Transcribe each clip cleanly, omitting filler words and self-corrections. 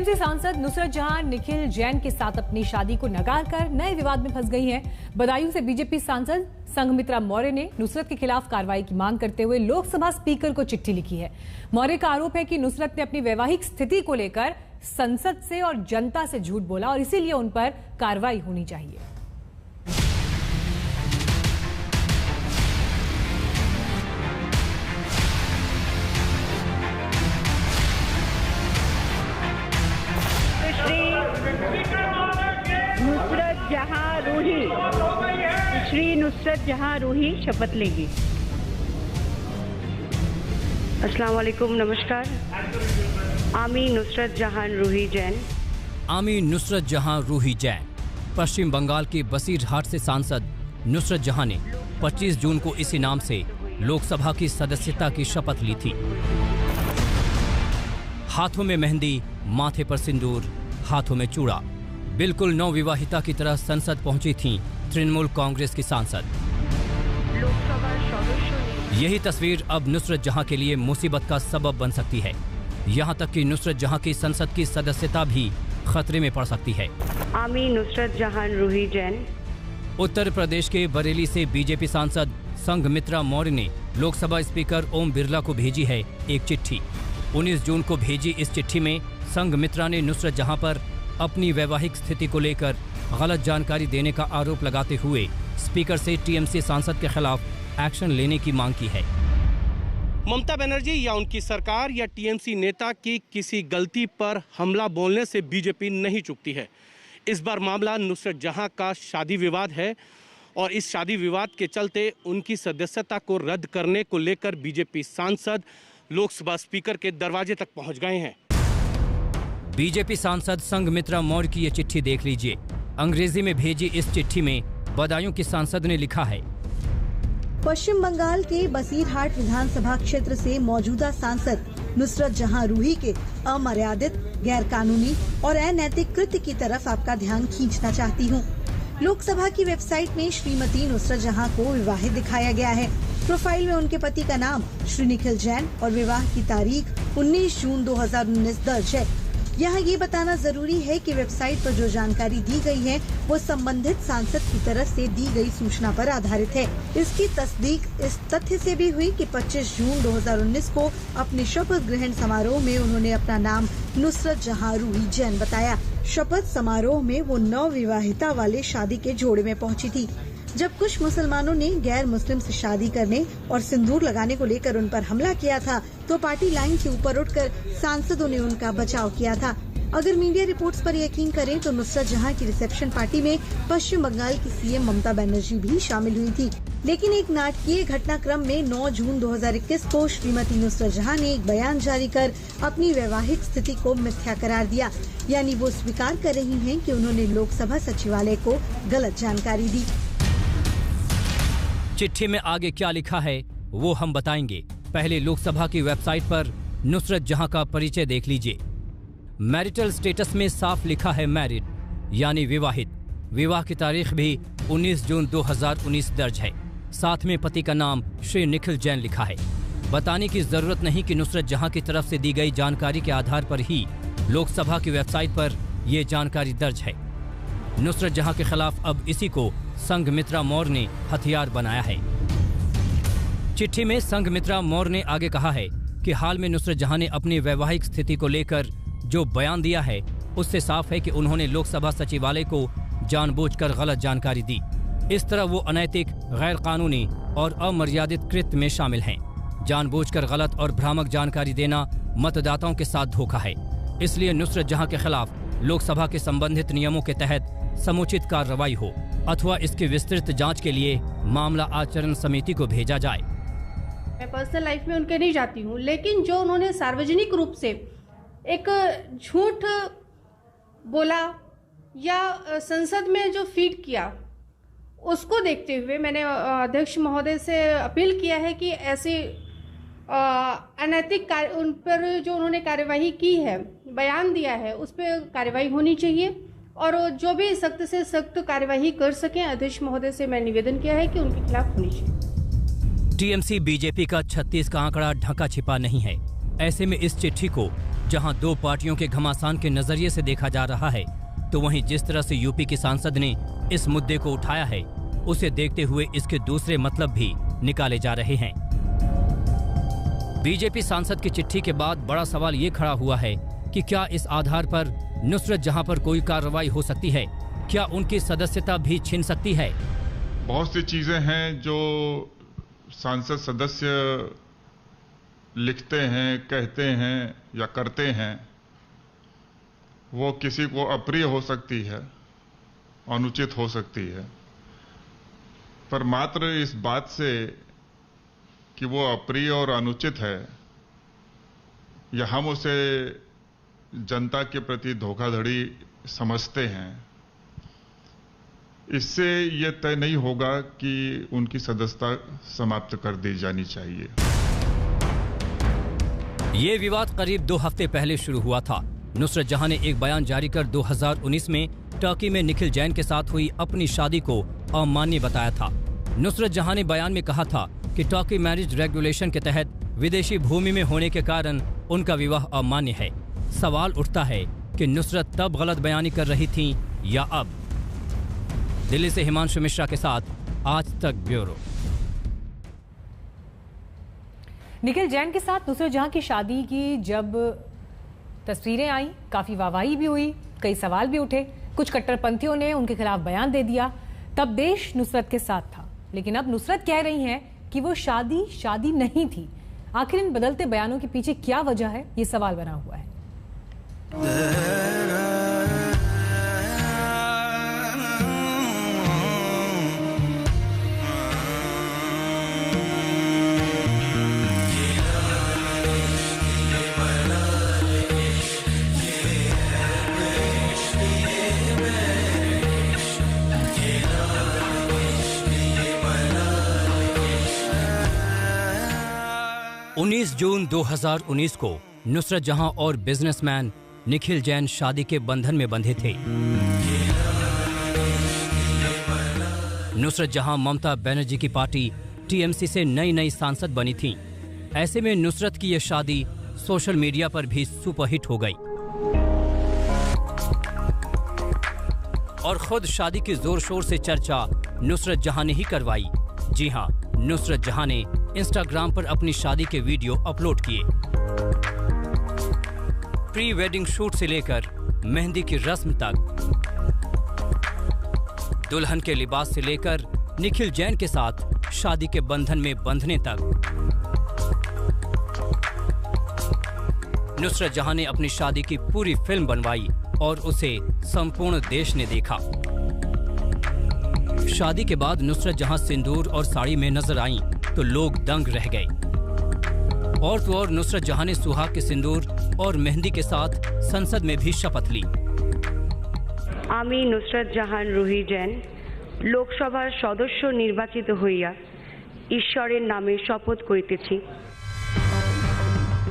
TMC सांसद नुसरत जहां निखिल जैन के साथ अपनी शादी को नकार कर नए विवाद में फंस गई हैं। बदायूं से बीजेपी सांसद संघमित्रा मौर्य ने नुसरत के खिलाफ कार्रवाई की मांग करते हुए लोकसभा स्पीकर को चिट्ठी लिखी है। मौर्य का आरोप है कि नुसरत ने अपनी वैवाहिक स्थिति को लेकर संसद से और जनता से झूठ बोला और इसीलिए उन पर कार्रवाई होनी चाहिए। श्री नुसरत जहां रूही शपथ लेगी। अस्सलाम वालेकुम, नमस्कार। आमी नुसरत जहां रूही जैन। आमी नुसरत जहां रूही जैन पश्चिम बंगाल के बसीरहाट से सांसद नुसरत जहां ने 25 जून को इसी नाम से लोकसभा की सदस्यता की शपथ ली थी। हाथों में मेहंदी, माथे पर सिंदूर, हाथों में चूड़ा, बिल्कुल नवविवाहिता की तरह संसद पहुंची थीं तृणमूल कांग्रेस की सांसद। यही तस्वीर अब नुसरत जहां के लिए मुसीबत का सबब बन सकती है। यहां तक कि नुसरत जहां की संसद की सदस्यता भी खतरे में पड़ सकती है। आमी नुसरत जहां रूही जैन। उत्तर प्रदेश के बरेली से बीजेपी सांसद संघमित्रा मौर्य ने लोकसभा स्पीकर ओम बिरला को भेजी है एक चिट्ठी। 19 जून को भेजी इस चिट्ठी में संघमित्रा ने नुसरत जहां पर अपनी वैवाहिक स्थिति को लेकर गलत जानकारी देने का आरोप लगाते हुए स्पीकर से टीएमसी सांसद के खिलाफ एक्शन लेने की मांग की है। ममता बनर्जी या उनकी सरकार या टीएमसी नेता की किसी गलती पर हमला बोलने से बीजेपी नहीं चूकती है। इस बार मामला नुसरत जहां का शादी विवाद है और इस शादी विवाद के चलते उनकी सदस्यता को रद्द करने को लेकर बीजेपी सांसद लोकसभा स्पीकर के दरवाजे तक पहुंच गए हैं। बीजेपी सांसद संघमित्रा मौर्य की ये चिट्ठी देख लीजिए। अंग्रेजी में भेजी इस चिट्ठी में बदायूं की सांसद ने लिखा है, पश्चिम बंगाल के बसीरहाट विधानसभा क्षेत्र से मौजूदा सांसद नुसरत जहां रूही के अमर्यादित, गैर कानूनी और अनैतिक कृत्य की तरफ आपका ध्यान खींचना चाहती हूं। लोकसभा की वेबसाइट में श्रीमती नुसरत जहां को विवाहित दिखाया गया है। प्रोफाइल में उनके पति का नाम श्री निखिल जैन और विवाह की तारीख 19 जून 2019 दर्ज है। यहाँ ये बताना जरूरी है कि वेबसाइट पर जो जानकारी दी गई है वो संबंधित सांसद की तरफ से दी गई सूचना पर आधारित है। इसकी तस्दीक इस तथ्य से भी हुई कि 25 जून 2019 को अपने शपथ ग्रहण समारोह में उन्होंने अपना नाम नुसरत जहां रूही जैन बताया। शपथ समारोह में वो नवविवाहिता वाले शादी के जोड़े में पहुंची थी। जब कुछ मुसलमानों ने गैर मुस्लिम से शादी करने और सिंदूर लगाने को लेकर उन पर हमला किया था तो पार्टी लाइन के ऊपर उठकर सांसदों ने उनका बचाव किया था। अगर मीडिया रिपोर्ट्स पर यकीन करें तो नुसरत जहां की रिसेप्शन पार्टी में पश्चिम बंगाल की सीएम ममता बनर्जी भी शामिल हुई थी। लेकिन एक नाटकीय घटनाक्रम में 9 जून 2021 को श्रीमती नुसरत जहां ने एक बयान जारी कर अपनी वैवाहिक स्थिति को मिथ्या करार दिया। यानी वो स्वीकार कर रही हैं कि उन्होंने लोकसभा सचिवालय को गलत जानकारी दी। चिट्ठी में आगे क्या लिखा है वो हम बताएंगे। पहले लोकसभा की वेबसाइट पर नुसरत जहां का परिचय देख लीजिए। मैरिटल स्टेटस में साफ लिखा है मैरिड, यानी विवाहित। विवाह की तारीख भी 19 जून 2019 दर्ज है। साथ में पति का नाम श्री निखिल जैन लिखा है। बताने की जरूरत नहीं कि नुसरत जहां की तरफ से दी गई जानकारी के आधार पर ही लोकसभा की वेबसाइट पर ये जानकारी दर्ज है। नुसरत जहां के खिलाफ अब इसी को संघमित्रा मौर्य ने हथियार बनाया है। चिट्ठी में संघमित्रा मौर्य ने आगे कहा है कि हाल में नुसरत जहां ने अपनी वैवाहिक स्थिति को लेकर जो बयान दिया है उससे साफ है कि उन्होंने लोकसभा सचिवालय को जानबूझकर गलत जानकारी दी। इस तरह वो अनैतिक, गैर कानूनी और अमर्यादित कृत्य में शामिल हैं। जानबूझकर गलत और भ्रामक जानकारी देना मतदाताओं के साथ धोखा है। इसलिए नुसरत जहां के खिलाफ लोकसभा के संबंधित नियमों के तहत समुचित कार्रवाई हो अथवा इसकी विस्तृत जांच के लिए मामला आचरण समिति को भेजा जाए। मैं पर्सनल लाइफ में उनके नहीं जाती हूँ, लेकिन जो उन्होंने सार्वजनिक रूप से एक झूठ बोला या संसद में जो फीड किया उसको देखते हुए मैंने अध्यक्ष महोदय से अपील किया है कि ऐसे अनैतिक उन पर जो उन्होंने कार्यवाही की है, बयान दिया है, उस पर कार्यवाही होनी चाहिए और जो भी सख्त से सख्त कार्यवाही कर सकें। अध्यक्ष महोदय से मैं निवेदन किया है कि उनके खिलाफ होनी चाहिए। टीएमसी बीजेपी का 36 का आंकड़ा ढका छिपा नहीं है। ऐसे में इस चिट्ठी को जहां दो पार्टियों के घमासान के नजरिए से देखा जा रहा है, तो वहीं जिस तरह से यूपी की सांसद ने इस मुद्दे को उठाया है, उसे देखते हुए इसके दूसरे मतलब भी निकाले जा रहे हैं। बीजेपी सांसद की चिट्ठी के बाद बड़ा सवाल ये खड़ा हुआ है कि क्या इस आधार पर नुसरत जहां पर कोई कार्रवाई हो सकती है? क्या उनकी सदस्यता भी छिन सकती है? बहुत सी चीजें हैं जो सांसद सदस्य लिखते हैं, कहते हैं या करते हैं, वो किसी को अप्रिय हो सकती है, अनुचित हो सकती है, पर मात्र इस बात से कि वो अप्रिय और अनुचित है या हम उसे जनता के प्रति धोखाधड़ी समझते हैं, इससे ये तय नहीं होगा कि उनकी सदस्यता समाप्त कर दी जानी चाहिए। ये विवाद करीब 2 हफ्ते पहले शुरू हुआ था। नुसरत जहां ने एक बयान जारी कर 2019 में टर्की में निखिल जैन के साथ हुई अपनी शादी को अमान्य बताया था। नुसरत जहां ने बयान में कहा था कि टर्की मैरिज रेगुलेशन के तहत विदेशी भूमि में होने के कारण उनका विवाह अमान्य है। सवाल उठता है कि नुसरत तब गलत बयानी कर रही थीं या अब? दिल्ली से हिमांशु मिश्रा के साथ आज तक ब्यूरो। निखिल जैन के साथ नुसरत जहां की शादी की जब तस्वीरें आई, काफी वाहवाही भी हुई, कई सवाल भी उठे, कुछ कट्टरपंथियों ने उनके खिलाफ बयान दे दिया। तब देश नुसरत के साथ था, लेकिन अब नुसरत कह रही हैं कि वो शादी नहीं थी। आखिर इन बदलते बयानों के पीछे क्या वजह है, ये सवाल बना हुआ है। 19 जून 2019 को नुसरत जहां और बिजनेसमैन निखिल जैन शादी के बंधन में बंधे थे। नुसरत जहां ममता बनर्जी की पार्टी टीएमसी से नई सांसद बनी थीं। ऐसे में नुसरत की यह शादी सोशल मीडिया पर भी सुपरहिट हो गई और खुद शादी की जोर शोर से चर्चा नुसरत जहां ने ही करवाई। जी हां, नुसरत जहां ने इंस्टाग्राम पर अपनी शादी के वीडियो अपलोड किए। प्री वेडिंग शूट से लेकर मेहंदी की रस्म तक, दुल्हन के लिबास से लेकर निखिल जैन के साथ शादी के बंधन में बंधने तक, नुसरत जहां ने अपनी शादी की पूरी फिल्म बनवाई और उसे संपूर्ण देश ने देखा। शादी के बाद नुसरत जहां सिंदूर और साड़ी में नजर आईं, तो लोग दंग रह गए। और तो और नुसरत जहां ने सुहाग के सिंदूर और मेहंदी के साथ संसद में भी शपथ ली। आमी नुसरत जहान रूही जैन लोकसभार सदस्य निर्वाचित हইয়া ईश्वरेर नामे शपथ करितेছি।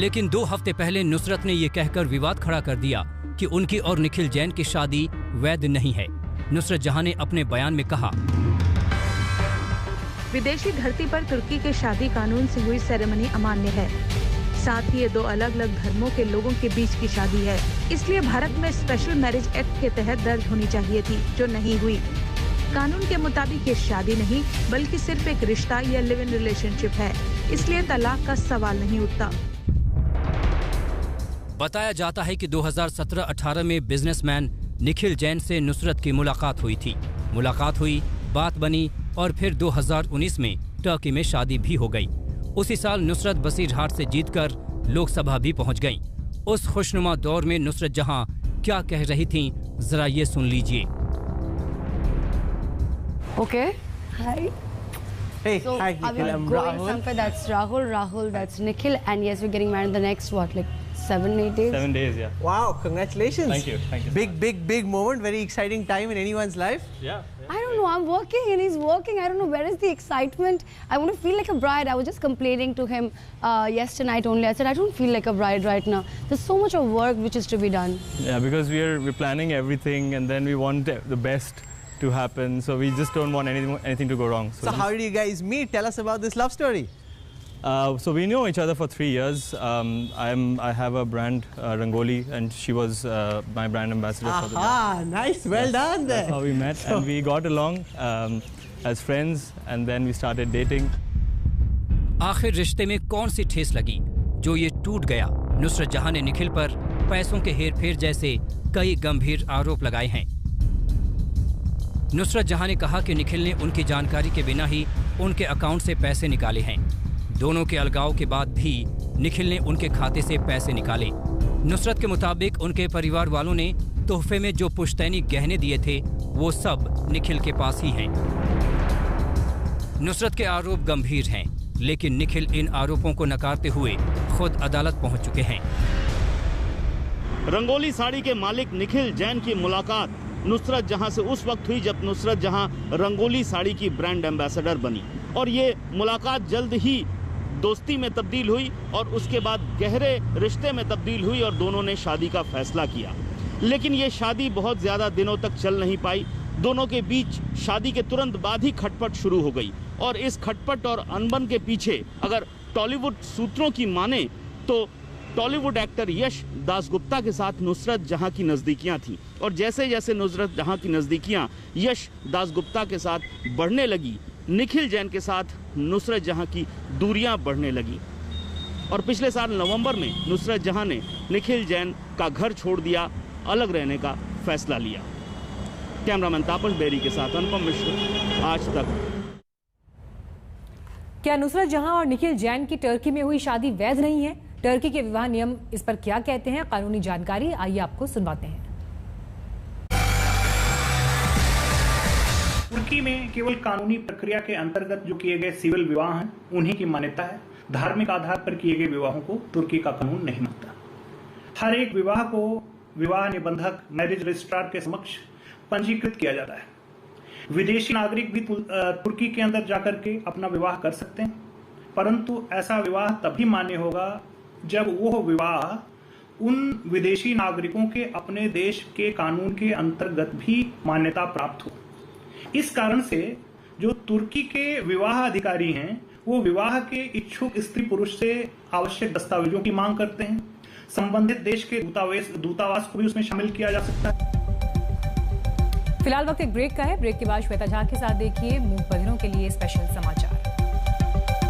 लेकिन 2 हफ्ते पहले नुसरत ने ये कहकर विवाद खड़ा कर दिया कि उनकी और निखिल जैन की शादी वैध नहीं है। नुसरत जहां ने अपने बयान में कहा, विदेशी धरती पर तुर्की के शादी कानून से हुई सेरेमनी अमान्य है। साथ ही ये 2 अलग अलग धर्मों के लोगों के बीच की शादी है, इसलिए भारत में स्पेशल मैरिज एक्ट के तहत दर्ज होनी चाहिए थी, जो नहीं हुई। कानून के मुताबिक ये शादी नहीं बल्कि सिर्फ एक रिश्ता या लिव इन रिलेशनशिप है, इसलिए तलाक का सवाल नहीं उठता। बताया जाता है कि 2017-18 में बिजनेसमैन निखिल जैन से नुसरत की मुलाकात हुई थी। मुलाकात हुई, बात बनी और फिर 2019 में टर्की में शादी भी हो गई। उसी साल नुसरत बसीरहाट से जीतकर लोकसभा भी पहुंच गईं। उस खुशनुमा दौर में नुसरत जहां क्या कह रही थीं, जरा ये सुन लीजिए। Okay. Hi. Hey, So hi, are we Nikhil. I'm going Rahul. somewhere? That's Rahul, that's Nikhil, and yes, we're getting married in the next what, like 7-8 days? 7 days, yeah. Wow, congratulations. Thank you. Big moment, very exciting time in anyone's life. Yeah. I don't know, I'm working and he's working. I don't know, where is the excitement? I want to feel like a bride. I was just complaining to him yesterday night only. I said, I don't feel like a bride right now. There's so much of work which is to be done. Yeah, because we're planning everything and then we want the best to happen. So we just don't want anything to go wrong. So how did you guys meet? Tell us about this love story. So we know each other for 3 years. I have a brand, Rangoli, and she was my brand ambassador for the brand. Ah, nice, well done there. That's how we met, and we got along as friends, and then we started dating. आखिर रिश्ते में कौन सी ठेस लगी जो ये टूट गया? नुसरत जहां ने निखिल पर पैसों के हेरफेर जैसे कई गंभीर आरोप लगाए हैं। नुसरत जहां ने कहा कि निखिल ने उनकी जानकारी के बिना ही उनके अकाउंट से पैसे निकाले हैं। दोनों के अलगाव के बाद भी निखिल ने उनके खाते से पैसे निकाले। नुसरत के मुताबिक उनके परिवार वालों ने तोहफे में जो पुश्तैनी गहने दिए थे वो सब निखिल के पास ही हैं। नुसरत के आरोप गंभीर हैं, लेकिन निखिल इन आरोपों को नकारते हुए खुद अदालत पहुंच चुके हैं। रंगोली साड़ी के मालिक निखिल जैन की मुलाकात नुसरत जहां से उस वक्त हुई जब नुसरत जहां रंगोली साड़ी की ब्रांड एम्बेसडर बनी, और ये मुलाकात जल्द ही दोस्ती में तब्दील हुई और उसके बाद गहरे रिश्ते में तब्दील हुई और दोनों ने शादी का फैसला किया। लेकिन ये शादी बहुत ज़्यादा दिनों तक चल नहीं पाई। दोनों के बीच शादी के तुरंत बाद ही खटपट शुरू हो गई, और इस खटपट और अनबन के पीछे अगर टॉलीवुड सूत्रों की माने तो टॉलीवुड एक्टर यश दासगुप्ता के साथ नुसरत जहां की नज़दीकियां थीं, और जैसे जैसे नुसरत जहां की नज़दीकियां यश दासगुप्ता के साथ बढ़ने लगी, निखिल जैन के साथ नुसरत जहां की दूरियां बढ़ने लगी। और पिछले साल नवंबर में नुसरत जहां ने निखिल जैन का घर छोड़ दिया, अलग रहने का फैसला लिया। कैमरामैन तापस बेरी के साथ अनुपम मिश्र, आज तक। क्या नुसरत जहां और निखिल जैन की टर्की में हुई शादी वैध नहीं है? टर्की के विवाह नियम इस पर क्या कहते हैं? कानूनी जानकारी आइए आपको सुनवाते हैं। तुर्की में केवल कानूनी प्रक्रिया के अंतर्गत जो किए गए सिविल विवाह हैं उन्हीं की मान्यता है। धार्मिक आधार पर किए गए विवाहों को तुर्की का कानून नहीं मानता। हर एक विवाह को विवाह निबंधक मैरिज रजिस्ट्रार के समक्ष पंजीकृत किया जाता है। विदेशी नागरिक भी तुर्की के अंदर जाकर के अपना विवाह कर सकते हैं, परंतु ऐसा विवाह तभी मान्य होगा जब वो विवाह उन विदेशी नागरिकों के अपने देश के कानून के अंतर्गत भी मान्यता प्राप्त हो। इस कारण से जो तुर्की के विवाह अधिकारी हैं वो विवाह के इच्छुक स्त्री पुरुष से आवश्यक दस्तावेजों की मांग करते हैं। संबंधित देश के दूतावास को भी उसमें शामिल किया जा सकता है। फिलहाल वक्त एक ब्रेक का है। ब्रेक के बाद श्वेता झा के साथ देखिए मूक बधिरों के लिए स्पेशल समाचार।